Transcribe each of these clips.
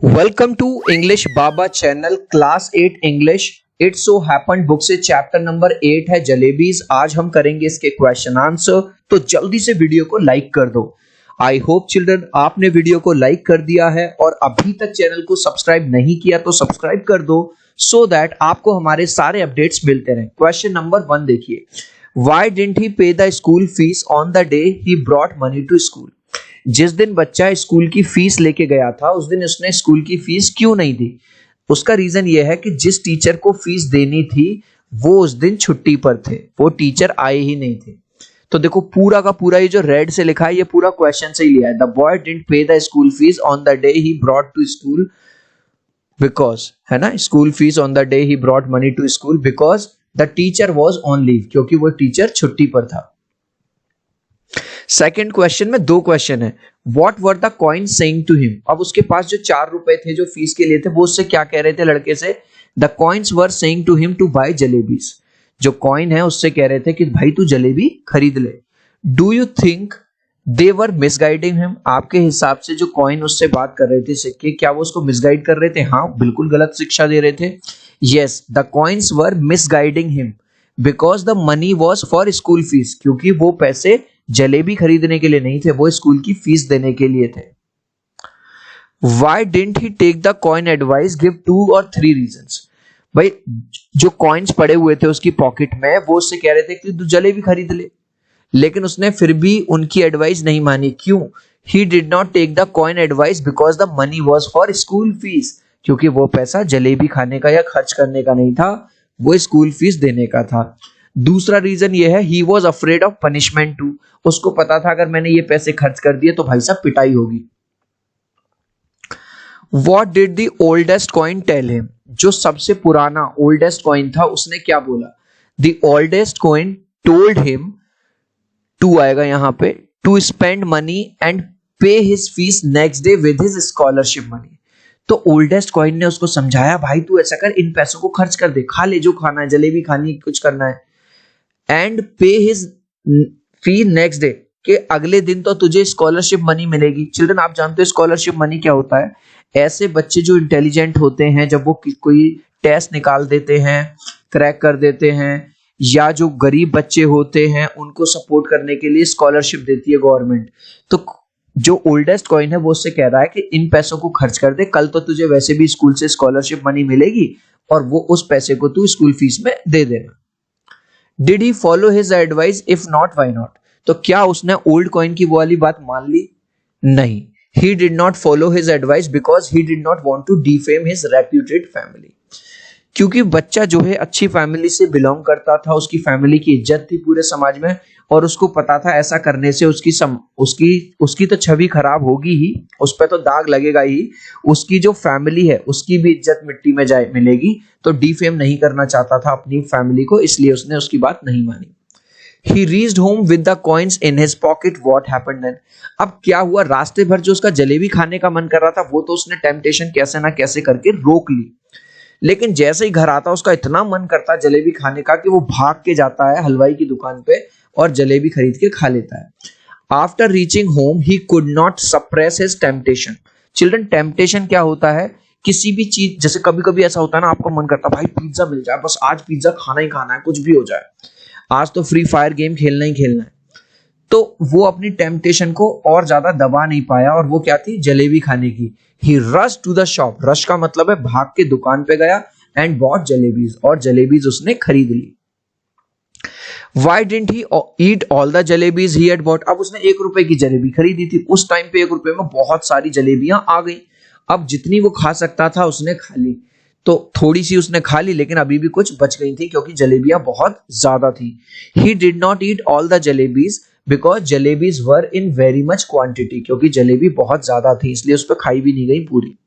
Welcome to English baba channel class 8 English. It so happened book से chapter number 8 है jalebis. आज हम करेंगे इसके क्वेश्चन आंसर, तो जल्दी से वीडियो को लाइक कर दो। आई होप चिल्ड्रन आपने वीडियो को लाइक कर दिया है और अभी तक चैनल को सब्सक्राइब नहीं किया तो सब्सक्राइब कर दो सो दैट आपको हमारे सारे अपडेट्स मिलते रहें। क्वेश्चन नंबर 1 देखिए, why didn't he pay the school fees on the day he brought money to school. जिस दिन बच्चा स्कूल की फीस लेके गया था उस दिन उसने स्कूल की फीस क्यों नहीं दी। उसका रीजन यह है कि जिस टीचर को फीस देनी थी वो उस दिन छुट्टी पर थे, वो टीचर आए ही नहीं थे। तो देखो पूरा का पूरा ये जो रेड से लिखा है ये पूरा क्वेश्चन से ही लिया है। The boy didn't pay the school fees on the day he brought to school because, है ना, school fees on the day he brought money to school because the teacher was on leave, क्योंकि वो teacher छुट्टी पर था। Second question में दो question है। What were the coin saying to him. अब उसके पास जो 4 रुपए थे जो फीस के लिए थे वो उससे क्या कह रहे थे लड़के से। The coins were saying to him to buy jalebis. जो कॉइन है उससे कह रहे थे कि भाई तू जलेबी खरीद ले। Do you think they were misguiding him. आपके हिसाब से जो कॉइन उससे बात कर रहे थे सिक्के, क्या वो उसको मिसगाइड कर रहे थे? हाँ, बिल्कुल गलत शिक्षा दे रहे थे। Yes, the coins were misguiding him because the money was for school fees, क्योंकि वो पैसे जलेबी खरीदने के लिए नहीं थे, वो स्कूल की फीस देने के लिए थे। Why didn't he take the coin advice? Give 2 or 3 reasons। भाई जो कॉइन्स पड़े हुए थे उसकी पॉकेट में वो उससे कह रहे थे कि तू जलेबी खरीद ले, लेकिन उसने फिर भी उनकी एडवाइस नहीं मानी। क्यों? He did not take the coin advice because the money was for school fees। क्योंकि वो पैसा जलेबी खाने का या खर्च करने का नहीं था, वो स्कूल फीस देने का था। दूसरा रीजन ये है, he was afraid of punishment too. उसको पता था अगर मैंने ये पैसे खर्च कर दिए तो भाई साहब पिटाई होगी। What did the oldest coin tell him. जो सबसे पुराना ओल्डेस्ट कॉइन था उसने क्या बोला। The oldest coin told him to आएगा यहां पे, to spend money and pay his fees next day with his scholarship money. तो ओल्डेस्ट कॉइन ने उसको समझाया, भाई तू ऐसा कर, इन पैसों को खर्च कर दे, खा ले जो खाना है, जलेबी खानी, कुछ करना है, and pay his fee next day, के अगले दिन तो तुझे स्कॉलरशिप मनी मिलेगी। चिल्ड्रन आप जानते हो स्कॉलरशिप मनी क्या होता है? ऐसे बच्चे जो इंटेलिजेंट होते हैं जब वो कोई टेस्ट निकाल देते हैं, क्रैक कर देते हैं, या जो गरीब बच्चे होते हैं उनको सपोर्ट करने के लिए स्कॉलरशिप देती है गवर्नमेंट। तो जो ओल्डेस्ट कॉइन है वो उससे कह रहा है कि इन पैसों को खर्च कर दे, कल तो तुझे वैसे भी स्कूल से स्कॉलरशिप मनी मिलेगी और वो उस पैसे को तू स्कूल फीस में दे देना। Did he follow his advice? If not why not. तो क्या उसने ओल्ड कॉइन की वो वाली बात मान ली? नहीं। He did not follow his advice because he did not want to defame his reputed family. क्योंकि बच्चा जो है अच्छी फैमिली से बिलोंग करता था, उसकी फैमिली की इज्जत थी पूरे समाज में, और उसको पता था ऐसा करने से उसकी तो छवि खराब होगी ही, उस पर तो दाग लगेगा ही, उसकी जो फैमिली है उसकी भी इज्जत मिट्टी में जाए मिलेगी। तो डिफेम नहीं करना चाहता था अपनी फैमिली को, इसलिए उसने उसकी बात नहीं मानी। He reached home with the coins in his pocket. What happened then? अब क्या हुआ? रास्ते भर जो उसका जलेबी खाने का मन कर रहा था वो तो उसने टेम्पटेशन कैसे ना कैसे करके रोक ली, लेकिन जैसे ही घर आता उसका इतना मन करता है जलेबी खाने का कि वो भाग के जाता है हलवाई की दुकान पे और जलेबी खरीद के खा लेता है। After reaching home he could not suppress his temptation. Children temptation क्या होता है? किसी भी चीज, जैसे कभी कभी ऐसा होता है ना, आपको मन करता है भाई पिज्जा मिल जाए, बस आज पिज्जा खाना ही खाना है, कुछ भी हो जाए, आज तो फ्री फायर गेम खेलना ही खेलना है। तो वो अपनी टेम्पटेशन को और ज्यादा दबा नहीं पाया, और वो क्या थी? जलेबी खाने की। He rush to the shop. Rush का मतलब है भाग के दुकान पे गया, एंड बॉट जलेबीज, और जलेबीज उसने खरीद ली। Why didn't he eat all the jalebis he had bought? अब उसने 1 रुपए की जलेबी खरीदी थी, उस टाइम पे 1 रुपए में बहुत सारी जलेबियां आ गई। अब जितनी वो खा सकता था उसने खा ली, तो थोड़ी सी उसने खा ली लेकिन अभी भी कुछ बच गई थी क्योंकि जलेबियां बहुत ज्यादा थी। He did not eat all the jalebis because jalebis were in very much quantity, क्योंकि जलेबी बहुत ज्यादा थी इसलिए उस पर खाई भी नहीं गई पूरी।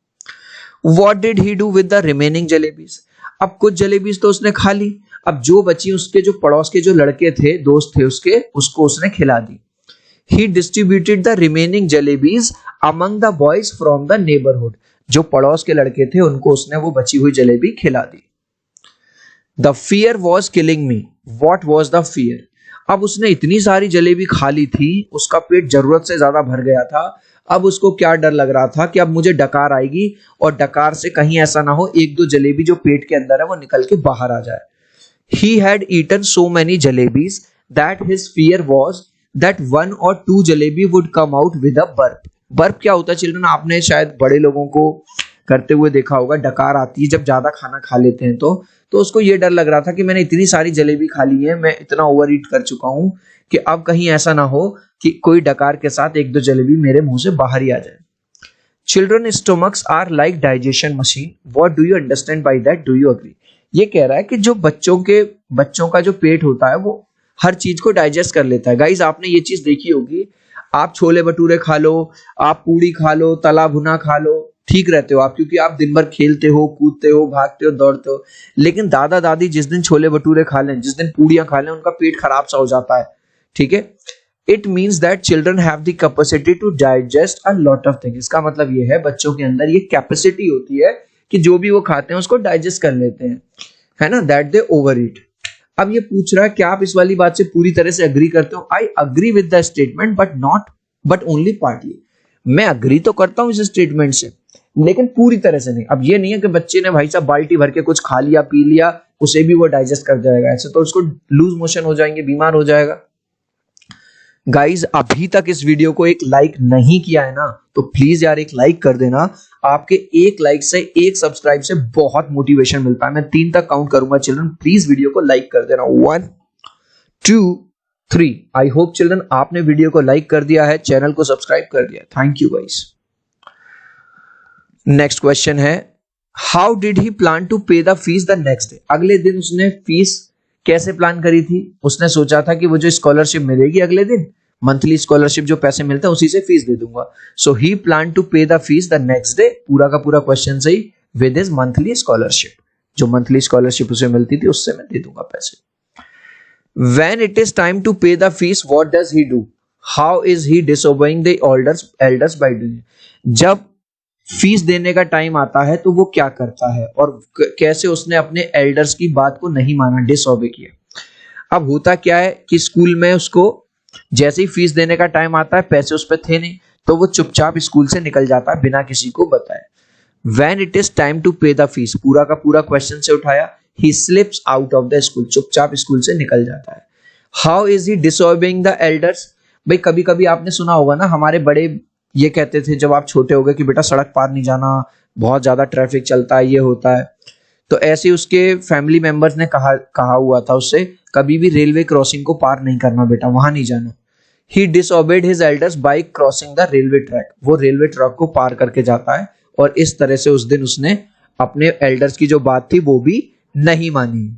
What did he do with the remaining jalebis? अब कुछ जलेबीज तो उसने खा ली, अब जो बची उसके जो पड़ोस के जो लड़के थे, दोस्त थे उसके, उसको उसने खिला दी। He distributed the remaining jalebis among the boys from the neighborhood। जो पड़ोस के लड़के थे उनको उसने वो बची हुई जलेबी खिला दी। The fear was killing me। What was the fear? अब उसने इतनी सारी जलेबी खा ली थी, उसका पेट जरूरत से ज्यादा भर गया था, अब उसको क्या डर लग रहा था कि अब मुझे डकार आएगी और डकार से कहीं ऐसा ना हो एक दो जलेबी जो पेट के अंदर है वो निकल के बाहर आ जाए। He had eaten so many jalebis that his fear was that one or two jalebi would come out with a burp। Burp क्या होता है चिल्ड्रन, आपने शायद बड़े लोगों को करते हुए देखा होगा, डकार आती है जब ज्यादा खाना खा लेते हैं तो उसको ये डर लग रहा था कि मैंने इतनी सारी जलेबी खा ली है, मैं इतना ओवर ईट कर चुका हूं कि अब कहीं ऐसा ना हो कि कोई डकार के साथ एक दो जलेबी मेरे मुंह से बाहर ही आ जाए। Children stomachs are like digestion machine, what do you understand by that, do you agree. ये कह रहा है कि जो बच्चों का जो पेट होता है वो हर चीज को डाइजेस्ट कर लेता है। गाइज आपने ये चीज देखी होगी, आप छोले भटूरे खा लो, आप पूड़ी खा लो, तला भुना खा लो, ठीक रहते हो आप, क्योंकि आप दिन भर खेलते हो, कूदते हो, भागते हो, दौड़ते हो। लेकिन दादा दादी जिस दिन छोले भटूरे खा लें, जिस दिन पूड़ियां खा लें, उनका पेट खराब सा हो जाता है। ठीक है, it means that children have the capacity to digest a lot of things. इसका मतलब ये है बच्चों के अंदर ये कैपेसिटी होती है कि जो भी वो खाते हैं उसको डाइजेस्ट कर लेते हैं, है ना, दैट दे ओवर ईट। अब ये पूछ रहा है क्या आप इस वाली बात से पूरी तरह से अग्री करते हो। I agree with the statement but only partly. मैं अग्री तो करता हूं इस स्टेटमेंट से लेकिन पूरी तरह से नहीं। अब ये नहीं है कि बच्चे ने भाई साहब बाल्टी भर के कुछ खा लिया पी लिया उसे भी वो डाइजेस्ट कर जाएगा, ऐसे तो उसको लूज मोशन हो जाएंगे, बीमार हो जाएगा। गाइज अभी तक इस वीडियो को एक लाइक नहीं किया है ना, तो प्लीज यार एक लाइक कर देना। आपके एक लाइक से एक सब्सक्राइब से बहुत मोटिवेशन मिलता है। मैं 3 तक काउंट करूंगा चिल्ड्रन, प्लीज वीडियो को लाइक कर देना। 1 2 3। आई होप चिल्ड्रन आपने वीडियो को लाइक कर दिया है, चैनल को सब्सक्राइब कर दिया। Thank you guys. Next question है, how did he plan to pay the fees the next day. अगले दिन उसने फीस कैसे प्लान करी थी। उसने सोचा था कि वो जो स्कॉलरशिप मिलेगी अगले दिन, मंथली स्कॉलरशिप जो पैसे मिलते हैं उसी से फीस दे दूंगा। सो ही plan to pay the fees the next day, पूरा का पूरा क्वेश्चन सही, विद हिज मंथली स्कॉलरशिप। जो मंथली स्कॉलरशिप उसे मिलती थी उससे मैं दे दूंगा पैसे। When it is time to pay the fees, what does he do? How is he disobeying the elders by doing? जब फीस देने का टाइम आता है तो वो क्या करता है और कैसे उसने अपने एल्डर्स की बात को नहीं माना, डिसओबे किया। अब होता क्या है कि स्कूल में उसको जैसे ही फीस देने का टाइम आता है, पैसे उस पर थे नहीं, तो वो चुपचाप स्कूल से निकल जाता है बिना किसी को बताए। When it is time to pay the fees, पूरा का पूरा क्वेश्चन से उठाया, he slips out of the school, चुपचाप स्कूल से निकल जाता है। How is he disobeying the elders? भाई कभी कभी आपने सुना होगा ना, हमारे बड़े ये कहते थे जब आप छोटे हो गए कि बेटा सड़क पार नहीं जाना, बहुत ज्यादा ट्रैफिक चलता है, ये होता है। तो ऐसे उसके फैमिली मेंबर्स ने कहा हुआ था उससे, कभी भी रेलवे क्रॉसिंग को पार नहीं करना बेटा, वहां नहीं जाना। He disobeyed his elders by crossing the railway track, वो रेलवे ट्रैक को पार करके जाता है और इस तरह से उस दिन उसने अपने एल्डर्स की जो बात थी वो भी नहीं मानी।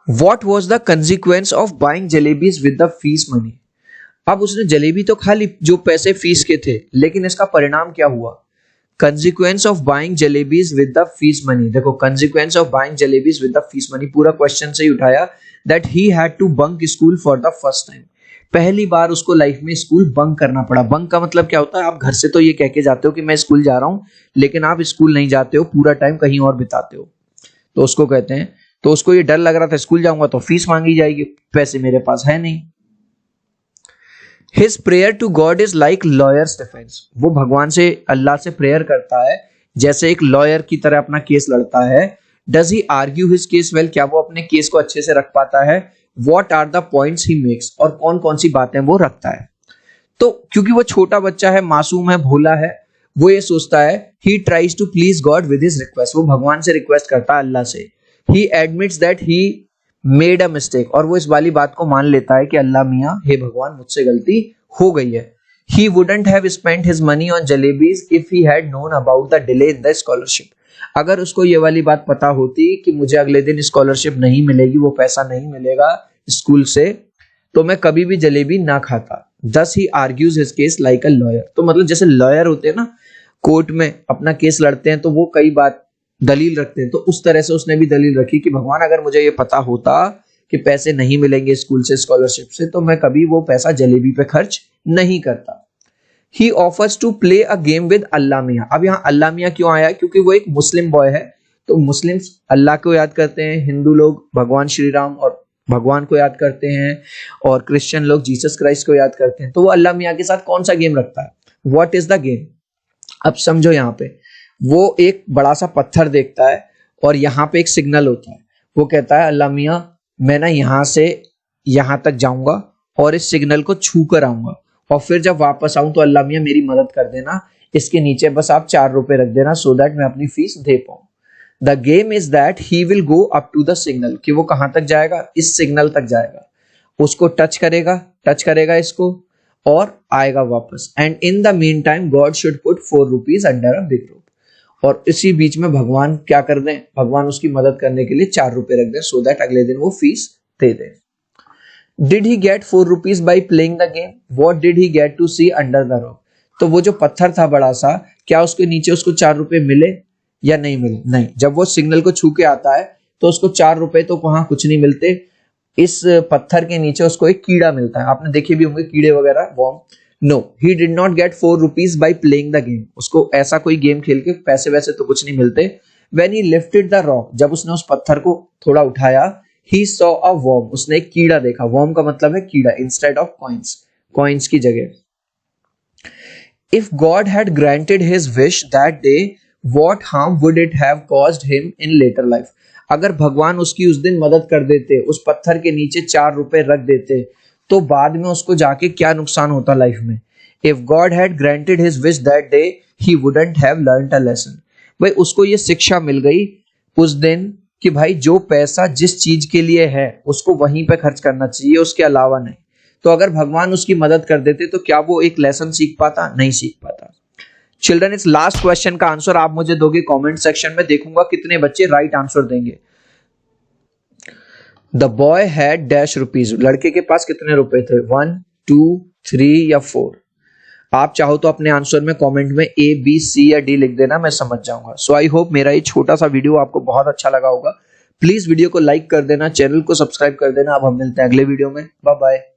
What was the consequence of buying jalebis with the fees money? अब उसने जलेबी तो खा ली जो पैसे फीस के थे, लेकिन इसका परिणाम क्या हुआ। Consequence of buying jalebis with the fees money, देखो consequence of buying jalebis with the fees money पूरा क्वेश्चन से ही उठाया, that he had to bunk school for the first time। पहली बार उसको लाइफ में स्कूल बंक करना पड़ा। बंक का मतलब क्या होता है, आप घर से तो ये कह के जाते हो कि मैं स्कूल जा रहा हूं, लेकिन आप स्कूल नहीं जाते हो, पूरा टाइम कहीं और बिताते हो, तो उसको कहते हैं। तो उसको ये डर लग रहा था स्कूल जाऊंगा तो फीस मांगी जाएगी, पैसे मेरे पास है नहीं। His prayer to God is like lawyer's defense, वो भगवान से, अल्लाह से प्रेयर करता है जैसे एक लॉयर की तरह अपना केस लड़ता है। Does he argue his case well? क्या वो अपने केस को अच्छे से रख पाता है। What are the points he makes? और कौन कौन सी बातें वो रखता है। तो क्योंकि वो छोटा बच्चा है, मासूम है, भोला है, वो ये सोचता है he tries to please God with his request, वो भगवान से रिक्वेस्ट करता है अल्लाह से। He admits that he made a mistake, और वो इस वाली बात को मान लेता है कि अल्लाह मियाँ, हे भगवान मुझसे गलती हो गई है। He wouldn't have spent his money on jalebis if he had known about the delay in the scholarship। अगर उसको ये वाली बात पता होती कि मुझे अगले दिन स्कॉलरशिप नहीं मिलेगी, वो पैसा नहीं मिलेगा स्कूल से, तो मैं कभी भी जलेबी ना खाता। Thus he argues his case like a lawyer। तो मतलब जैसे लॉयर होते हैं ना, कोर्ट में अपना केस लड़ते हैं तो वो कई बात दलील रखते हैं, तो उस तरह से उसने भी दलील रखी कि भगवान अगर मुझे ये पता होता कि पैसे नहीं मिलेंगे स्कूल से स्कॉलरशिप से, तो मैं कभी वो पैसा जलेबी पे खर्च नहीं करता। He offers to play a game with अल्लाह मियाँ। अब यहाँ अल्लाह मियाँ क्यों आया, क्योंकि वो एक मुस्लिम बॉय है, तो मुस्लिम्स अल्लाह को याद करते हैं, हिंदू लोग भगवान श्री राम और भगवान को याद करते हैं, और क्रिश्चियन लोग जीसस क्राइस्ट को याद करते हैं। तो वो अल्लाह मियाँ के साथ कौन सा गेम रखता है, व्हाट इज द गेम। अब समझो यहाँ पे वो एक बड़ा सा पत्थर देखता है और यहाँ पे एक सिग्नल होता है। वो कहता है अल्लाह मियाँ मैं ना यहाँ से यहाँ तक जाऊंगा और इस सिग्नल को छू कर आऊंगा और फिर जब वापस आऊं तो अल्लाह मियाँ मेरी मदद कर देना, इसके नीचे बस आप 4 रुपए रख देना सो दैट मैं अपनी फीस दे पाऊं। The game is that he will go up to the signal, कि वो कहां तक जाएगा, इस सिग्नल तक जाएगा, उसको टच करेगा इसको और आएगा वापस। And in the mean time God should put 4 rupees under a big rope. और इसी बीच में भगवान क्या कर दें, भगवान उसकी मदद करने के लिए 4 रुपए रख दें सो दैट अगले दिन वो fees they they. Did he get 4 rupees by playing the game? What did he get to see under the rock? तो वो जो पत्थर था बड़ा सा, क्या उसके नीचे उसको 4 रुपए मिले या नहीं मिले? नहीं। जब वो सिग्नल को छू के आता है तो उसको 4 रुपए तो वहां कुछ नहीं मिलते, इस पत्थर के नीचे उसको एक कीड़ा मिलता है। आपने देखे भी होंगे कीड़े वगैरह, worm. No, he did not get 4 rupees by playing the game. उसको ऐसा कोई गेम खेल के पैसे वैसे तो कुछ नहीं मिलते। When he lifted the rock, जब उसने उस पत्थर को थोड़ा उठाया, he saw a worm, उसने एक कीड़ा देखा। worm का मतलब है कीड़ा, instead of coins, coins की जगह। If God had granted his wish that day, what harm would it have caused him in later life? अगर भगवान उसकी उस दिन मदद कर देते, उस पत्थर के नीचे 4 रुपए रख देते, तो बाद में उसको जाके क्या नुकसान होता लाइफ में। If God had granted his wish that day, he wouldn't have learned a lesson. भाई उसको ये शिक्षा मिल गई उस दिन कि भाई जो पैसा जिस चीज के लिए है उसको वहीं पे खर्च करना चाहिए, उसके अलावा नहीं। तो अगर भगवान उसकी मदद कर देते तो क्या वो एक लेसन सीख पाता? नहीं सीख पाता। चिल्ड्रन, इस लास्ट क्वेश्चन का आंसर आप मुझे दोगे कमेंट सेक्शन में, देखूंगा कितने बच्चे राइट आंसर देंगे। The boy had dash rupees, लड़के के पास कितने रुपए थे? 1, 2, 3 या 4? आप चाहो तो अपने आंसर में कमेंट में A, B, C या D लिख देना, मैं समझ जाऊंगा। सो आई होप मेरा ये छोटा सा वीडियो आपको बहुत अच्छा लगा होगा। प्लीज वीडियो को लाइक कर देना, चैनल को सब्सक्राइब कर देना। अब हम मिलते हैं अगले वीडियो में। Bye bye.